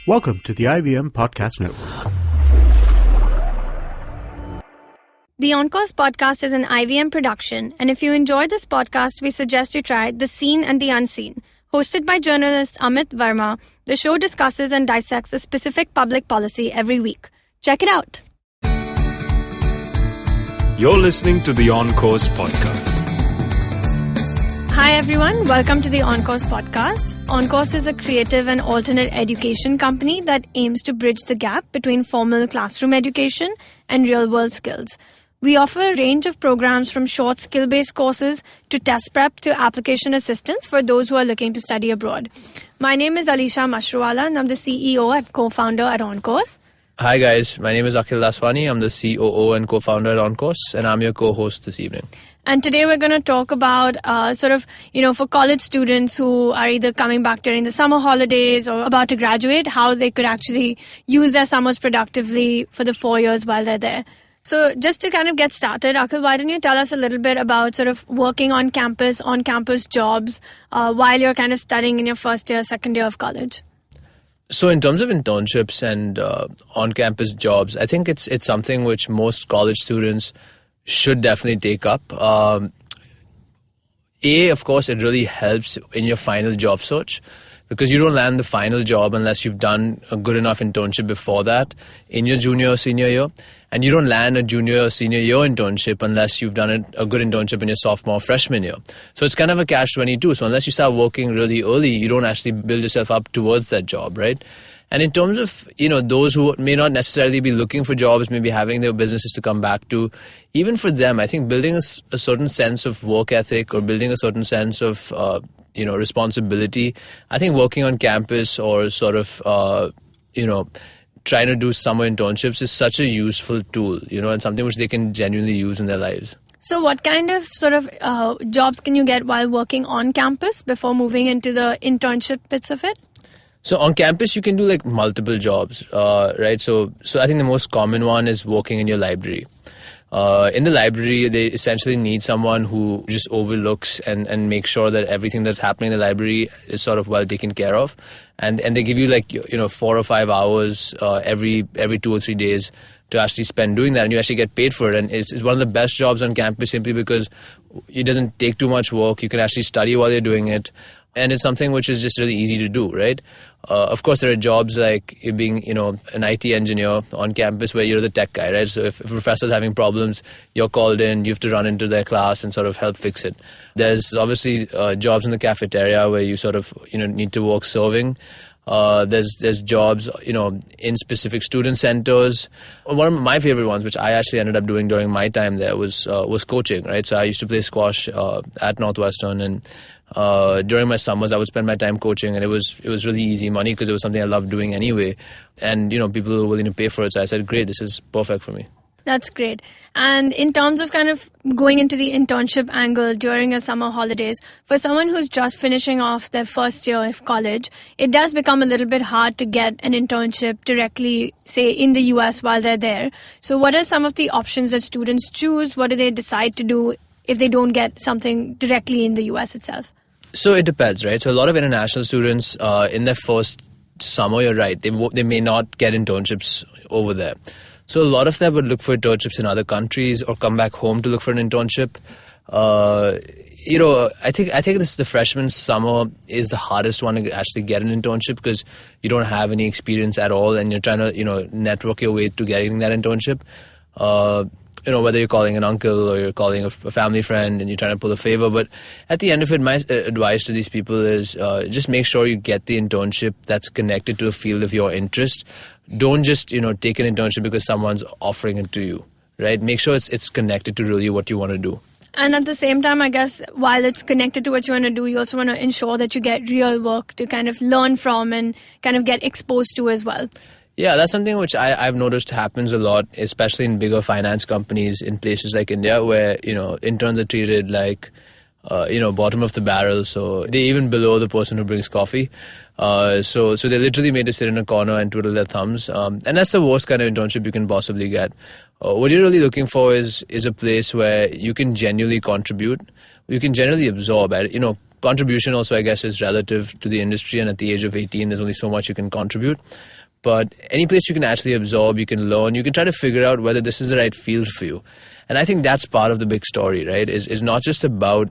Welcome to the IVM Podcast Network. The On-Course podcast is an IVM production, and if you enjoy this podcast, we suggest you try The Seen and the Unseen. Hosted by journalist Amit Verma, the show discusses and dissects a specific public policy every week. Check it out. You're listening to the On-Course podcast. Hi everyone, welcome to the On-Course podcast. On-Course is a creative and alternate education company that aims to bridge the gap between formal classroom education and real-world skills. We offer a range of programs from short skill-based courses to test prep to application assistance for those who are looking to study abroad. My name is Alisha Mashruwala and I'm the CEO and co-founder at On-Course. Hi guys, my name is Akhil Laswani. I'm the COO and co-founder at On-Course, and I'm your co-host this evening. And today we're going to talk about for college students who are either coming back during the summer holidays or about to graduate, how they could actually use their summers productively for the 4 years while they're there. So just to kind of get started, Akhil, why don't you tell us a little bit about sort of working on campus jobs while you're kind of studying in your first year, second year of college? So in terms of internships and on-campus jobs, I think it's something which most college students should definitely take up. Of course, it really helps in your final job search because you don't land the final job unless you've done a good enough internship before that in your junior or senior year. And you don't land a junior or senior year internship unless you've done a good internship in your sophomore or freshman year. So it's kind of a catch-22. So unless you start working really early, you don't actually build yourself up towards that job, right? And in terms of, those who may not necessarily be looking for jobs, maybe having their businesses to come back to, even for them, I think building a certain sense of work ethic or building a certain sense of, responsibility, I think working on campus or sort of, trying to do summer internships is such a useful tool, and something which they can genuinely use in their lives. So what kind of jobs can you get while working on campus before moving into the internship bits of it? So on campus, you can do like multiple jobs, right? So I think the most common one is working in your library. In the library, they essentially need someone who just overlooks and makes sure that everything that's happening in the library is sort of well taken care of. And they give you 4 or 5 hours every 2 or 3 days to actually spend doing that, and you actually get paid for it. And it's one of the best jobs on campus simply because it doesn't take too much work. You can actually study while you're doing it. And it's something which is just really easy to do, right? Of course, there are jobs like being, an IT engineer on campus where you're the tech guy, right? So if a professor's having problems, you're called in, you have to run into their class and sort of help fix it. There's obviously jobs in the cafeteria where you sort of, need to work serving. There's jobs, in specific student centers. One of my favorite ones, which I actually ended up doing during my time there, was coaching, right? So I used to play squash at Northwestern, and during my summers I would spend my time coaching, and it was really easy money because it was something I loved doing anyway, and people were willing to pay for it. So I said, great, this is perfect for me. That's great. And in terms of kind of going into the internship angle during your summer holidays, for someone who's just finishing off their first year of college, it does become a little bit hard to get an internship directly, say, in the US while they're there. So what are some of the options that students choose? What do they decide to do if they don't get something directly in the US itself? So it depends, right? So a lot of international students in their first summer, you're right, they may not get internships over there. So a lot of them would look for internships in other countries or come back home to look for an internship. I think the freshman summer is the hardest one to actually get an internship because you don't have any experience at all and you're trying to, network your way to getting that internship. Whether you're calling an uncle or you're calling a family friend and you're trying to pull a favor. But at the end of it, my advice to these people is just make sure you get the internship that's connected to a field of your interest. Don't just, take an internship because someone's offering it to you, right? Make sure it's connected to really what you want to do. And at the same time, I guess, while it's connected to what you want to do, you also want to ensure that you get real work to kind of learn from and kind of get exposed to as well. Yeah, that's something which I've noticed happens a lot, especially in bigger finance companies in places like India where, interns are treated like, bottom of the barrel. So they're even below the person who brings coffee. So they're literally made to sit in a corner and twiddle their thumbs. And that's the worst kind of internship you can possibly get. What you're really looking for is a place where you can genuinely contribute. You can generally absorb. Contribution also, I guess, is relative to the industry, and at the age of 18, there's only so much you can contribute. But any place you can actually absorb, you can learn, you can try to figure out whether this is the right field for you. And I think that's part of the big story, right? Is not just about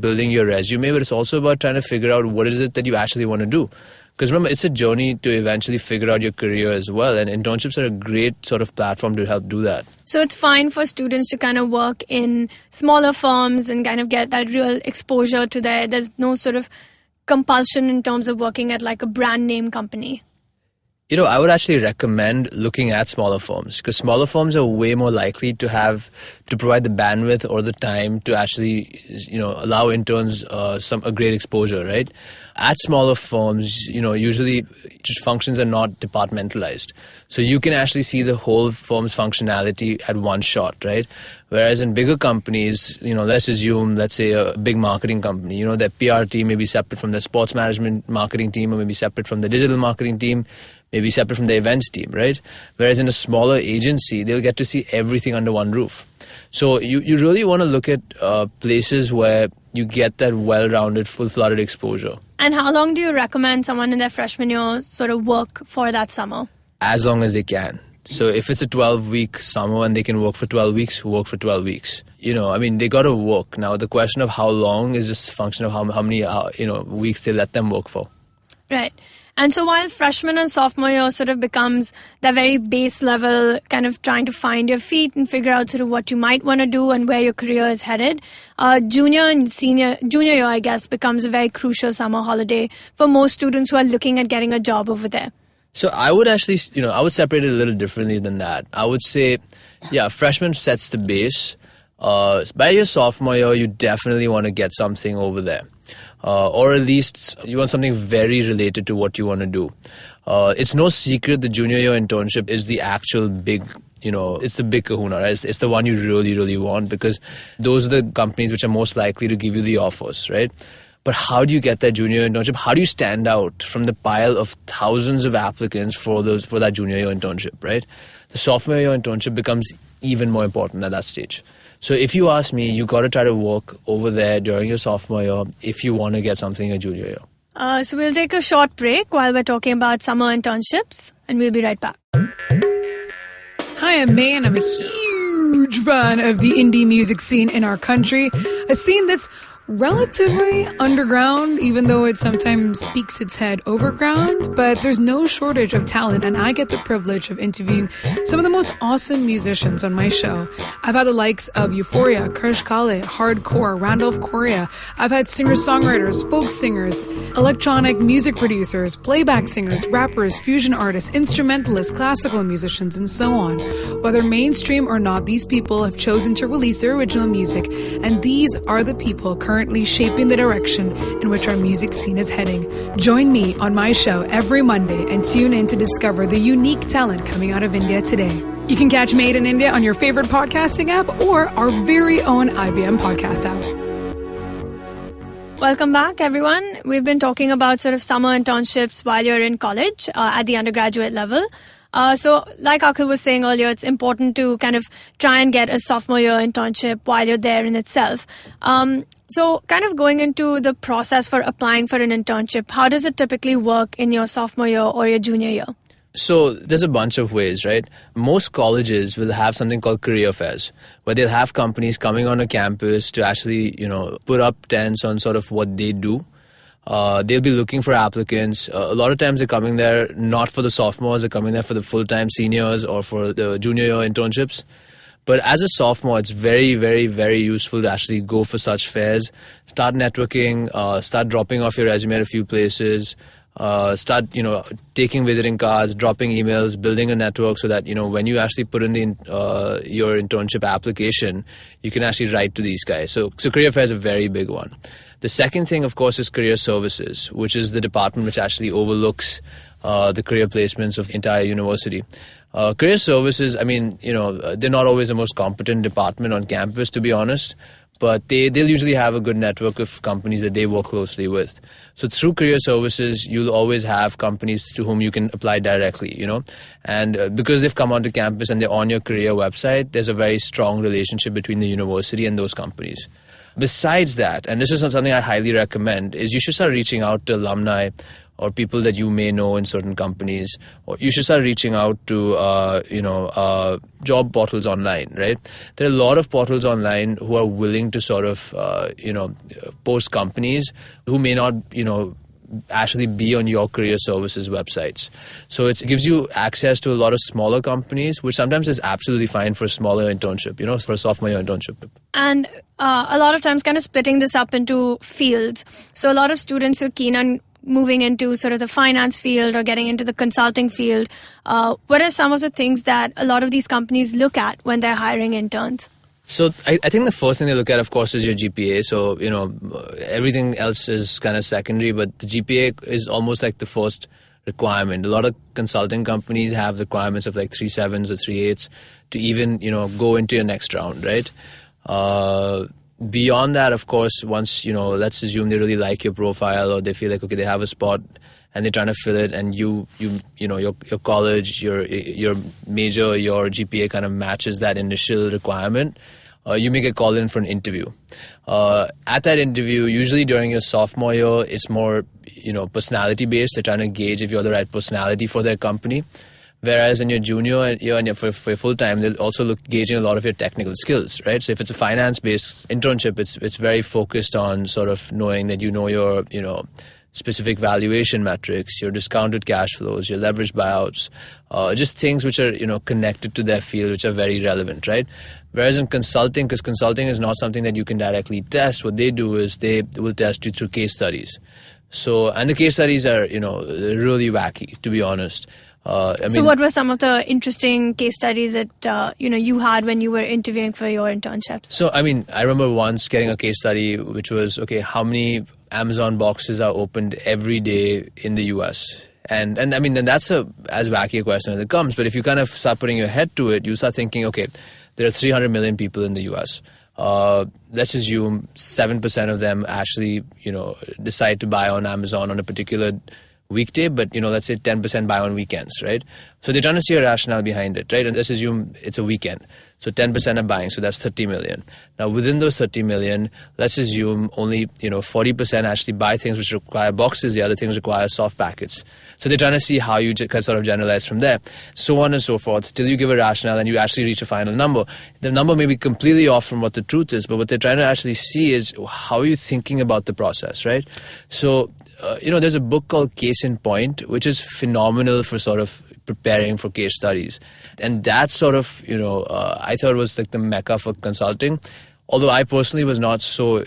building your resume, but it's also about trying to figure out what is it that you actually want to do. Because remember, it's a journey to eventually figure out your career as well. And internships are a great sort of platform to help do that. So it's fine for students to kind of work in smaller firms and kind of get that real exposure to there's no sort of compulsion in terms of working at like a brand name company. I would actually recommend looking at smaller firms, because smaller firms are way more likely to provide the bandwidth or the time to actually, allow interns a great exposure, right? At smaller firms, usually just functions are not departmentalized. So you can actually see the whole firm's functionality at one shot, right? Whereas in bigger companies, let's say a big marketing company, their PR team may be separate from the sports management marketing team, or maybe separate from the digital marketing team, maybe separate from the events team, right? Whereas in a smaller agency, they'll get to see everything under one roof. So you really want to look at places where you get that well-rounded, full-flooded exposure. And how long do you recommend someone in their freshman year sort of work for that summer? As long as they can. So if it's a 12-week summer and they can work for 12 weeks, work for 12 weeks. They got to work. Now, the question of how long is just a function of how many weeks they let them work for. Right. And so while freshman and sophomore year sort of becomes the very base level, kind of trying to find your feet and figure out sort of what you might want to do and where your career is headed, junior year, I guess, becomes a very crucial summer holiday for most students who are looking at getting a job over there. So I would actually, I would separate it a little differently than that. I would say, freshman sets the base. By your sophomore year, you definitely want to get something over there. Or at least you want something very related to what you want to do. It's no secret the junior year internship is the actual big, it's the big kahuna, right? It's the one you really, really want, because those are the companies which are most likely to give you the offers, right? But how do you get that junior internship? How do you stand out from the pile of thousands of applicants for that junior year internship, right? The sophomore year internship becomes even more important at that stage. So if you ask me, you got to try to work over there during your sophomore year if you want to get something in junior year. So we'll take a short break while we're talking about summer internships, and we'll be right back. Hi, I'm May, and I'm a huge fan of the indie music scene in our country. A scene that's relatively underground, even though it sometimes speaks its head overground, but there's no shortage of talent, and I get the privilege of interviewing some of the most awesome musicians on my show. I've had the likes of Euphoria, Krish Kale, Hardcore, Randolph Correa. I've had singer-songwriters, folk singers, electronic music producers, playback singers, rappers, fusion artists, instrumentalists, classical musicians, and so on. Whether mainstream or not, these people have chosen to release their original music, and these are the people currently shaping the direction in which our music scene is heading. Join me on my show every Monday and tune in to discover the unique talent coming out of India today. You can catch Made in India on your favorite podcasting app or our very own IVM podcast app. Welcome back, everyone. We've been talking about sort of summer internships while you're in college at the undergraduate level. So like Akhil was saying earlier, it's important to kind of try and get a sophomore year internship while you're there in itself. So kind of going into the process for applying for an internship, how does it typically work in your sophomore year or your junior year? So there's a bunch of ways, right? Most colleges will have something called career fairs, where they'll have companies coming on a campus to actually, put up tents on sort of what they do. They'll be looking for applicants. A lot of times they're coming there not for the sophomores, they're coming there for the full-time seniors or for the junior year internships. But as a sophomore, it's very, very, very useful to actually go for such fairs, start networking, start dropping off your resume at a few places, start, taking visiting cards, dropping emails, building a network so that, when you actually put in your internship application, you can actually write to these guys. So career fair is a very big one. The second thing, of course, is career services, which is the department which actually overlooks the career placements of the entire university. Career services, they're not always the most competent department on campus, to be honest, but they'll usually have a good network of companies that they work closely with. So through career services, you'll always have companies to whom you can apply directly, And because they've come onto campus and they're on your career website, there's a very strong relationship between the university and those companies. Besides that, and this is something I highly recommend, is you should start reaching out to alumni or people that you may know in certain companies, or you should start reaching out to, job portals online, right? There are a lot of portals online who are willing to sort of, post companies who may not, actually be on your career services websites. So it gives you access to a lot of smaller companies, which sometimes is absolutely fine for a smaller internship, for a sophomore year internship. And a lot of times kind of splitting this up into fields. So a lot of students who are keen on moving into sort of the finance field or getting into the consulting field, what are some of the things that a lot of these companies look at when they're hiring interns? So I think the first thing they look at, of course, is your GPA. So, everything else is kind of secondary, but the GPA is almost like the first requirement. A lot of consulting companies have requirements of like 3.7s or 3.8s to even, go into your next round, right? Beyond that, of course, once, let's assume they really like your profile or they feel like, okay, they have a spot and they're trying to fill it, and your college, your major, your GPA kind of matches that initial requirement, you may get called in for an interview. At that interview, usually during your sophomore year, it's more, personality based. They're trying to gauge if you're the right personality for their company. Whereas in your junior year and for full time, they'll also gauging a lot of your technical skills, right? So if it's a finance-based internship, it's very focused on sort of knowing that your, specific valuation metrics, your discounted cash flows, your leveraged buyouts, just things which are, connected to their field, which are very relevant, right? Whereas in consulting, because consulting is not something that you can directly test, what they do is they will test you through case studies. So, and the case studies are, really wacky, to be honest. So what were some of the interesting case studies that, you had when you were interviewing for your internships? So, I remember once getting a case study which was, okay, how many Amazon boxes are opened every day in the US? And then that's as wacky a question as it comes. But if you kind of start putting your head to it, you start thinking, okay, there are 300 million people in the US. Let's assume 7% of them actually, decide to buy on Amazon on a particular weekday, but let's say 10% buy on weekends, right? So they're trying to see a rationale behind it, right? And let's assume it's a weekend. So 10% are buying, so that's 30 million. Now within those 30 million, let's assume only 40% actually buy things which require boxes, the other things require soft packets. So they're trying to see how you can sort of generalize from there, so on and so forth, till you give a rationale and you actually reach a final number. The number may be completely off from what the truth is, but what they're trying to actually see is how are you thinking about the process, right? So there's a book called Case in Point, which is phenomenal for sort of preparing for case studies. And that sort of, I thought was like the mecca for consulting. Although I personally was not so,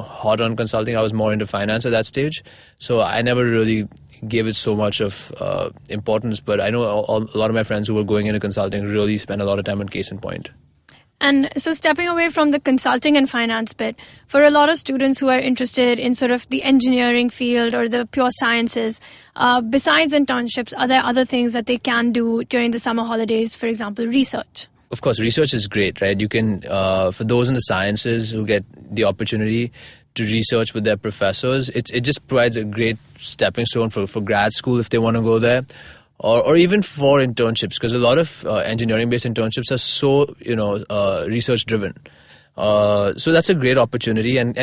hot on consulting. I was more into finance at that stage. So I never really gave it so much of importance. But I know a lot of my friends who were going into consulting really spent a lot of time on Case in Point. And so stepping away from the consulting and finance bit, for a lot of students who are interested in sort of the engineering field or the pure sciences, besides internships, are there other things that they can do during the summer holidays, for example, research? Of course, research is great, right? You can, for those in the sciences who get the opportunity to research with their professors, it just provides a great stepping stone for grad school if they want to go there. Or even for internships, because a lot of engineering-based internships are so, research-driven. So that's a great opportunity. And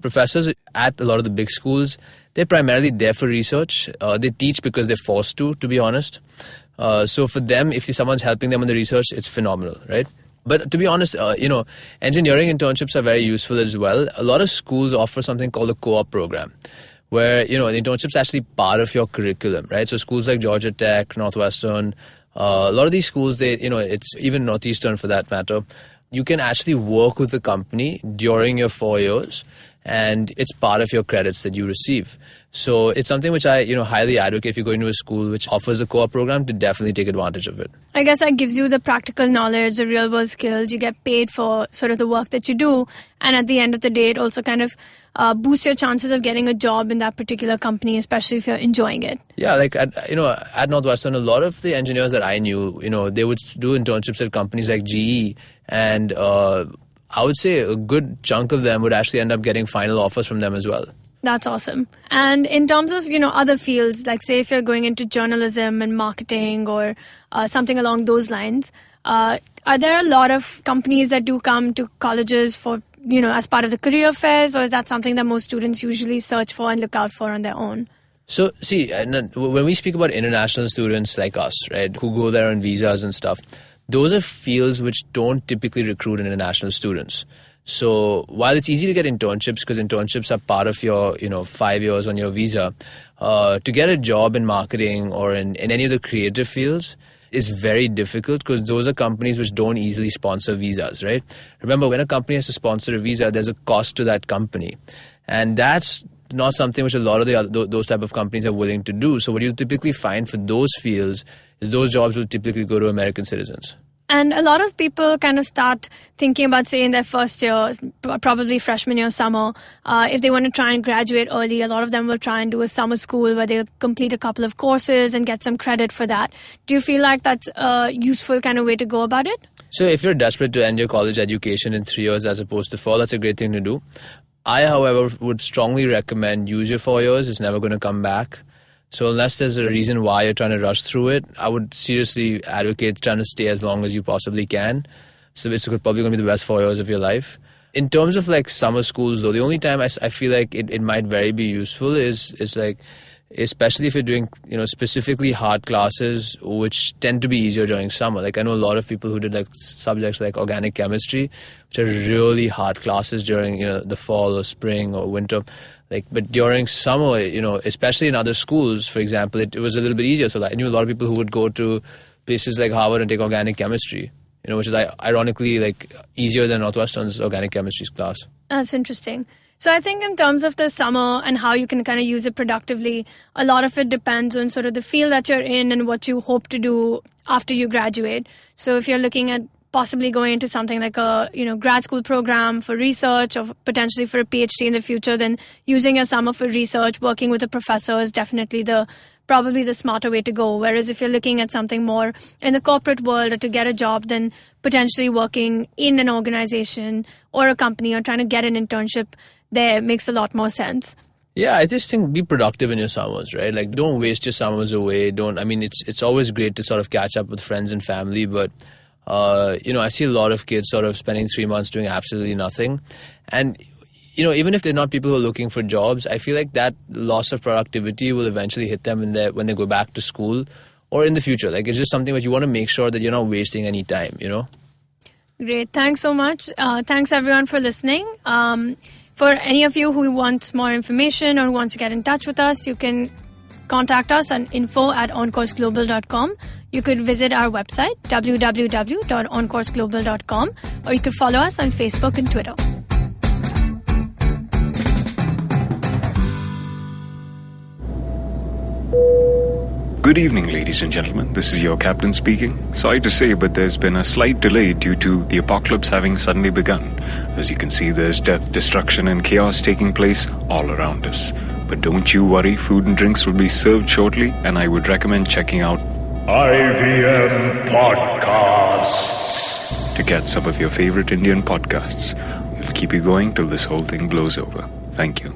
professors at a lot of the big schools, they're primarily there for research. They teach because they're forced to be honest. So for them, if someone's helping them on the research, it's phenomenal, right? But to be honest, engineering internships are very useful as well. A lot of schools offer something called a co-op program, where, the internship's actually part of your curriculum, right? So schools like Georgia Tech, Northwestern, a lot of these schools, it's even Northeastern for that matter, you can actually work with the company during your 4 years, and it's part of your credits that you receive. So it's something which I, highly advocate if you're going to a school which offers a co-op program to definitely take advantage of it. I guess that gives you the practical knowledge, the real world skills. You get paid for sort of the work that you do. And at the end of the day, it also kind of boosts your chances of getting a job in that particular company, especially if you're enjoying it. Yeah, like at Northwestern, a lot of the engineers that I knew, they would do internships at companies like GE, and I would say a good chunk of them would actually end up getting final offers from them as well. That's awesome. And in terms of, other fields, like say if you're going into journalism and marketing or something along those lines, are there a lot of companies that do come to colleges for, as part of the career fairs, or is that something that most students usually search for and look out for on their own? So, see, when we speak about international students like us, right, who go there on visas and stuff, those are fields which don't typically recruit international students. So while it's easy to get internships, because internships are part of your, 5 years on your visa, to get a job in marketing or in any of the creative fields is very difficult, because those are companies which don't easily sponsor visas, right? Remember, when a company has to sponsor a visa, there's a cost to that company. And that's not something which a lot of those type of companies are willing to do. So what you'll typically find for those fields is those jobs will typically go to American citizens. And a lot of people kind of start thinking about, say, in their first year, probably freshman year, summer, if they want to try and graduate early, a lot of them will try and do a summer school where they'll complete a couple of courses and get some credit for that. Do you feel like that's a useful kind of way to go about it? So if you're desperate to end your college education in 3 years as opposed to 4, that's a great thing to do. I, however, would strongly recommend use your 4 years. It's never going to come back. So unless there's a reason why you're trying to rush through it, I would seriously advocate trying to stay as long as you possibly can. So it's probably going to be the best 4 years of your life. In terms of like summer schools, though, the only time I feel like it might very be useful is like, especially if you're doing, specifically hard classes, which tend to be easier during summer. Like I know a lot of people who did like subjects like organic chemistry, which are really hard classes during, the fall or spring or winter. But during summer, especially in other schools, for example, it was a little bit easier. So I knew a lot of people who would go to places like Harvard and take organic chemistry, which is ironically like easier than Northwestern's organic chemistry class. That's interesting. So I think in terms of the summer and how you can kind of use it productively, a lot of it depends on sort of the field that you're in and what you hope to do after you graduate. So if you're looking at possibly going into something like a grad school program for research or potentially for a PhD in the future, then using your summer for research, working with a professor is definitely probably the smarter way to go. Whereas if you're looking at something more in the corporate world or to get a job, then potentially working in an organization or a company or trying to get an internship there makes a lot more sense. Yeah, I just think be productive in your summers, right? Like don't waste your summers away. It's always great to sort of catch up with friends and family, but I see a lot of kids sort of spending 3 months doing absolutely nothing. And, even if they're not people who are looking for jobs, I feel like that loss of productivity will eventually hit them when they go back to school or in the future. Like it's just something that you want to make sure that you're not wasting any time, Great. Thanks so much. Thanks everyone for listening. For any of you who wants more information or wants to get in touch with us, you can contact us on info@oncourseglobal.com. You could visit our website, www.oncourseglobal.com, or you could follow us on Facebook and Twitter. Good evening, ladies and gentlemen. This is your captain speaking. Sorry to say, but there's been a slight delay due to the apocalypse having suddenly begun. As you can see, there's death, destruction, and chaos taking place all around us. But don't you worry, food and drinks will be served shortly, and I would recommend checking out IVM Podcasts to get some of your favorite Indian podcasts. We'll keep you going till this whole thing blows over. Thank you.